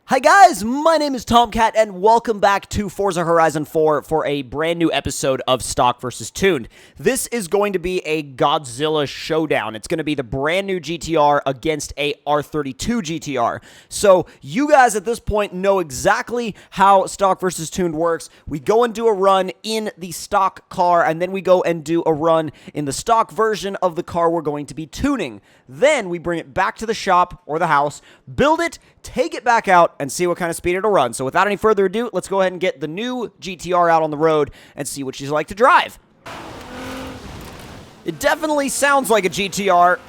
Hi guys, my name is Tomcat and welcome back to Forza Horizon 4 for a brand new episode of Stock vs. Tuned. This is going to be a Godzilla showdown. It's going to be the brand new GTR against a R32 GTR. So you guys at this point know exactly how Stock vs. Tuned works. We go and do a run in the stock car and then we go and do a run in the stock version of the car we're going to be tuning. Then we bring it back to the shop or the house, build it, take it back out, and see what kind of speed it'll run. So without any further ado, let's go ahead and get the new GTR out on the road and see what she's like to drive. It definitely sounds like a GTR.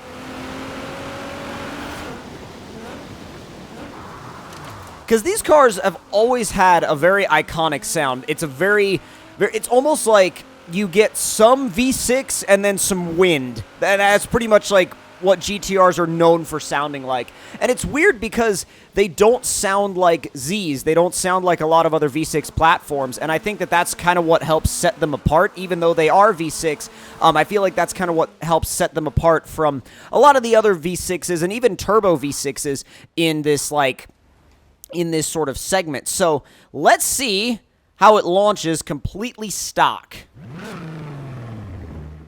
Because these cars have always had a very iconic sound. It's it's almost like you get some V6 and then some wind. And that's pretty much like what GTRs are known for sounding like. And it's weird because they don't sound like Zs. They don't sound like a lot of other V6 platforms. And I think that that's kind of what helps set them apart. Even though they are V6, I feel like that's kind of what helps set them apart from a lot of the other V6s and even turbo V6s in this sort of segment. So let's see how it launches completely stock.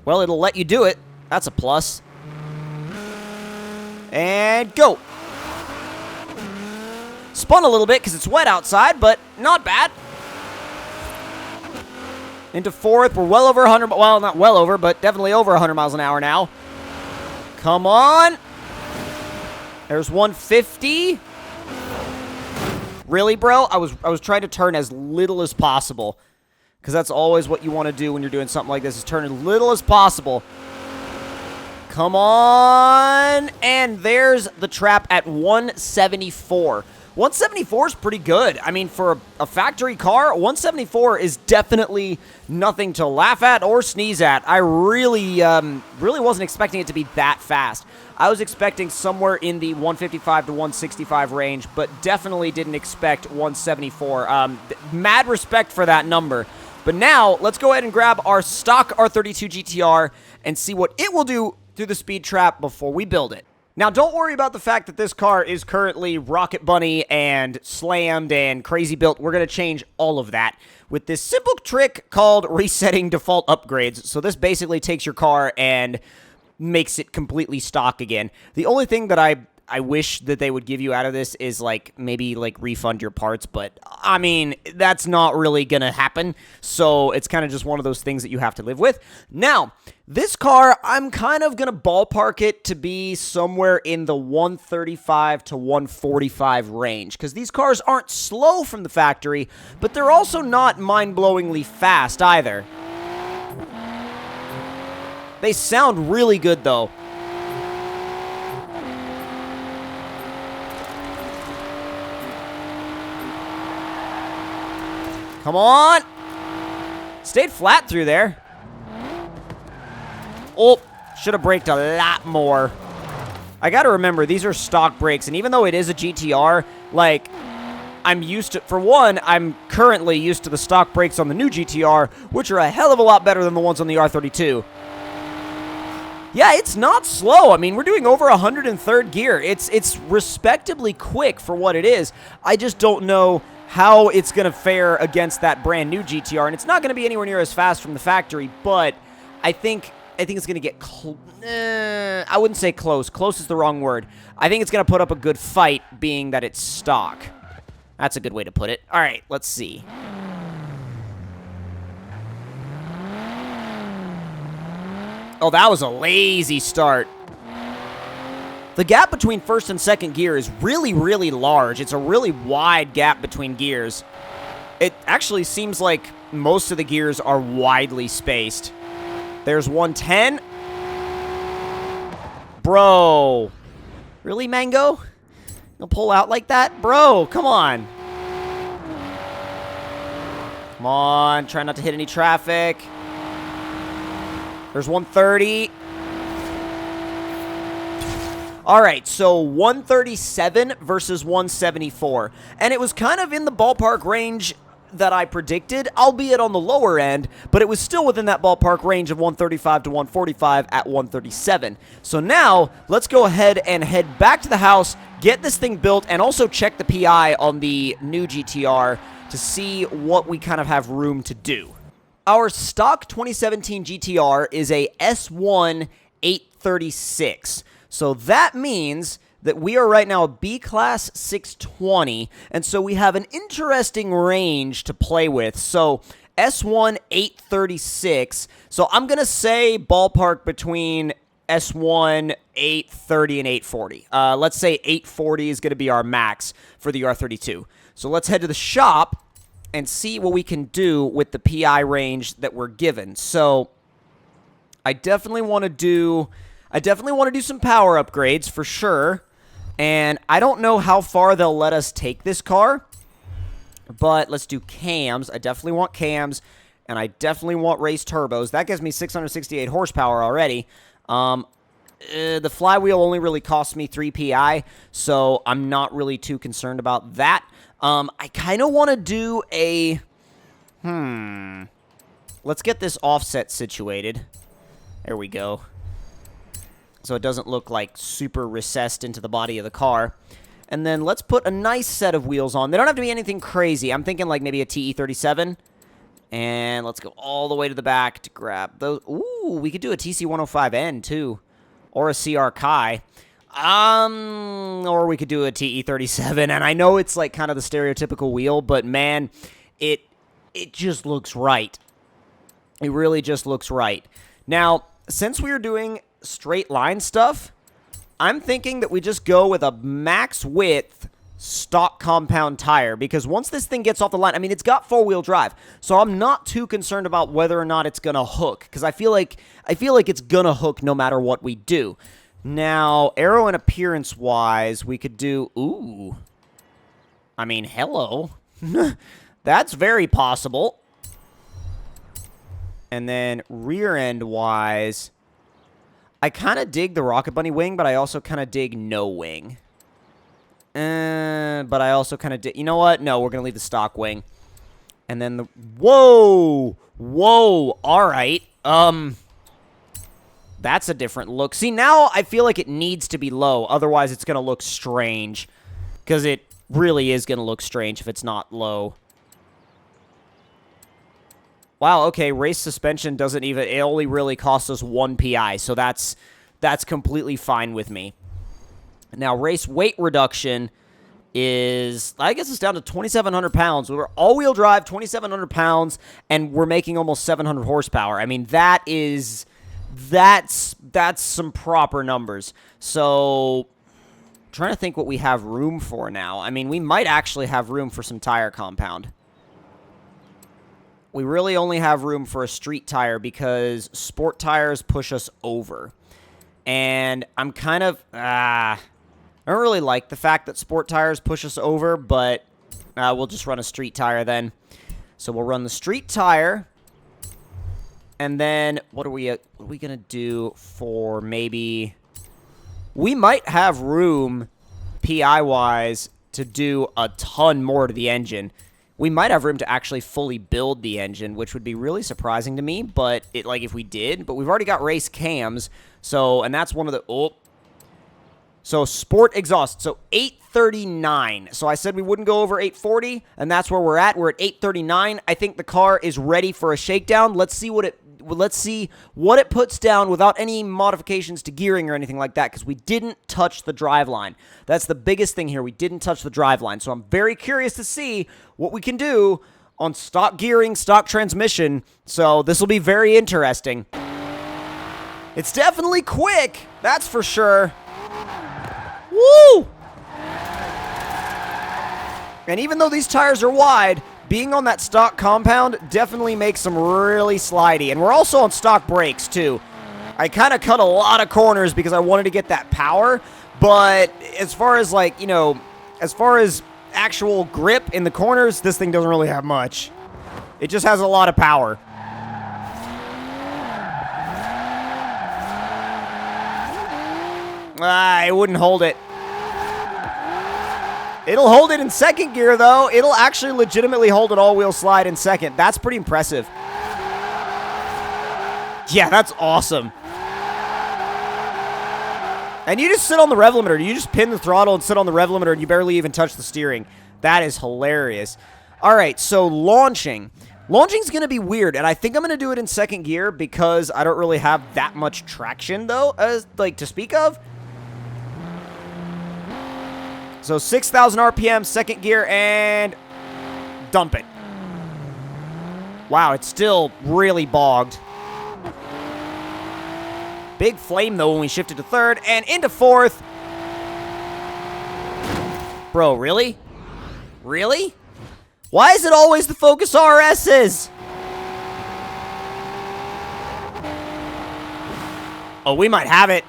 Well, it'll let you do it. That's a plus. And go. Spun a little bit because it's wet outside, but not bad. Into fourth. We're well over 100, well, not well over, but definitely over 100 miles an hour now. Come on. There's 150. Really, bro? I was trying to turn as little as possible, because that's always what you want to do when you're doing something like this, is turn as little as possible. Come on, and there's the trap at 174. 174 is pretty good. I mean, for a factory car, 174 is definitely nothing to laugh at or sneeze at. I really wasn't expecting it to be that fast. I was expecting somewhere in the 155 to 165 range, but definitely didn't expect 174. Mad respect for that number. But now, let's go ahead and grab our stock R32 GTR and see what it will do through the speed trap before we build it. Now, don't worry about the fact that this car is currently Rocket Bunny and slammed and crazy built. We're going to change all of that with this simple trick called resetting default upgrades. So this basically takes your car and makes it completely stock again. The only thing that I wish that they would give you out of this is, maybe refund your parts, but, I mean, that's not really gonna happen, so it's kind of just one of those things that you have to live with. Now, this car, I'm kind of gonna ballpark it to be somewhere in the 135 to 145 range, because these cars aren't slow from the factory, but they're also not mind-blowingly fast either. They sound really good, though. Come on. Stayed flat through there. Oh, should have braked a lot more. I gotta remember, these are stock brakes, and even though it is a GTR, I'm used to, for one, I'm currently used to the stock brakes on the new GTR, which are a hell of a lot better than the ones on the R32. Yeah, it's not slow. I mean, we're doing over 103rd gear. It's respectably quick for what it is. I just don't know how it's going to fare against that brand new GTR, and it's not going to be anywhere near as fast from the factory, but I think it's going to get I wouldn't say close. Close is the wrong word. I think it's going to put up a good fight, being that it's stock. That's a good way to put it. All right, let's see. Oh, that was a lazy start. The gap between first and second gear is really, really large. It's a really wide gap between gears. It actually seems like most of the gears are widely spaced. There's 110. Bro. Really, Mango? You'll pull out like that? Bro, come on. Come on, try not to hit any traffic. There's 130. All right, so 137 versus 174. And it was kind of in the ballpark range that I predicted, albeit on the lower end, but it was still within that ballpark range of 135 to 145 at 137. So now, let's go ahead and head back to the house, get this thing built and also check the PI on the new GTR to see what we kind of have room to do. Our stock 2017 GTR is a S1 836. So that means that we are right now a B-Class 620, and so we have an interesting range to play with. So S1 836, so I'm going to say ballpark between S1 830 and 840. Let's say 840 is going to be our max for the R32. So let's head to the shop and see what we can do with the PI range that we're given. So I definitely want to do some power upgrades for sure. And I don't know how far they'll let us take this car, but let's do cams. I definitely want cams, and I definitely want race turbos. That gives me 668 horsepower already. The flywheel only really costs me 3 PI, so I'm not really too concerned about that. I kind of want to do a... Let's get this offset situated. There we go. So it doesn't look like super recessed into the body of the car. And then let's put a nice set of wheels on. They don't have to be anything crazy. I'm thinking like maybe a TE37. And let's go all the way to the back to grab those. Ooh, we could do a TC105N too. Or a CR Kai. Or we could do a TE37. And I know it's like kind of the stereotypical wheel, but man, it just looks right. It really just looks right. Now, since we are doing straight line stuff, I'm thinking that we just go with a max width stock compound tire, because once this thing gets off the line, I mean, it's got four-wheel drive, so I'm not too concerned about whether or not it's gonna hook, because I feel like it's gonna hook no matter what we do. Now, aero and appearance wise, we could do I mean, hello. That's very possible. And then rear end wise, I kind of dig the Rocket Bunny wing, but I also kind of dig no wing. But I also kind of dig... You know what? No, we're going to leave the stock wing. And then the... Whoa! Whoa! All right. That's a different look. See, now I feel like it needs to be low. Otherwise, it's going to look strange. Because it really is going to look strange if it's not low. Wow, okay, race suspension doesn't even... It only really costs us 1 PI, so that's completely fine with me. Now, race weight reduction is... I guess it's down to 2,700 pounds. We're all-wheel drive, 2,700 pounds, and we're making almost 700 horsepower. I mean, that's some proper numbers. So, trying to think what we have room for now. I mean, we might actually have room for some tire compound. We really only have room for a street tire because sport tires push us over. And I'm kind of... I don't really like the fact that sport tires push us over, but we'll just run a street tire then. So we'll run the street tire. And then what are we going to do for maybe... We might have room, PI-wise, to do a ton more to the engine. We might have room to actually fully build the engine, which would be really surprising to me, but if we did, but we've already got race cams, so, and that's one of the, so sport exhaust, so 839, so I said we wouldn't go over 840, and that's where we're at 839, I think the car is ready for a shakedown. Let's see what it puts down without any modifications to gearing or anything like that, because we didn't touch the driveline. That's the biggest thing here. We didn't touch the driveline, so I'm very curious to see what we can do on stock gearing, stock transmission, so this will be very interesting. It's definitely quick, that's for sure. Woo! And even though these tires are wide, being on that stock compound definitely makes them really slidey. And we're also on stock brakes, too. I kind of cut a lot of corners because I wanted to get that power. But as far as, as far as actual grip in the corners, this thing doesn't really have much. It just has a lot of power. It wouldn't hold it. It'll hold it in second gear, though. It'll actually legitimately hold an all-wheel slide in second. That's pretty impressive. Yeah, that's awesome. And you just sit on the rev limiter. You just pin the throttle and sit on the rev limiter, and you barely even touch the steering. That is hilarious. All right, so launching. Launching's going to be weird, and I think I'm going to do it in second gear because I don't really have that much traction, though, to speak of. So 6,000 RPM, second gear, and dump it. Wow, it's still really bogged. Big flame, though, when we shifted to third, and into fourth. Bro, really? Really? Why is it always the Focus RSs? Oh, we might have it.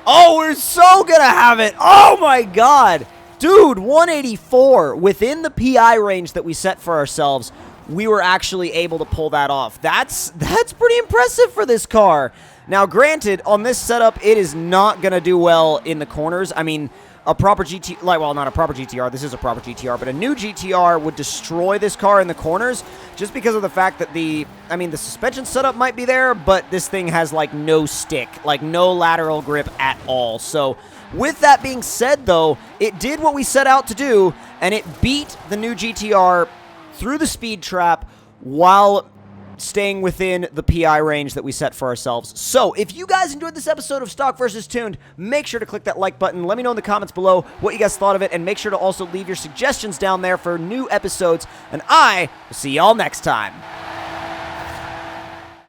Oh, we're so gonna have it. Oh, my God. Dude, 184. Within the PI range that we set for ourselves, we were actually able to pull that off. That's pretty impressive for this car. Now, granted, on this setup, it is not going to do well in the corners. I mean, a proper GT... well, not a proper GTR. This is a proper GTR. But a new GTR would destroy this car in the corners just because of the fact that the suspension setup might be there, but this thing has, like, no stick. Like, no lateral grip at all. So, with that being said, though, it did what we set out to do, and it beat the new GTR through the speed trap while staying within the PI range that we set for ourselves. So, if you guys enjoyed this episode of Stock vs. Tuned, make sure to click that like button. Let me know in the comments below what you guys thought of it, and make sure to also leave your suggestions down there for new episodes, and I will see y'all next time.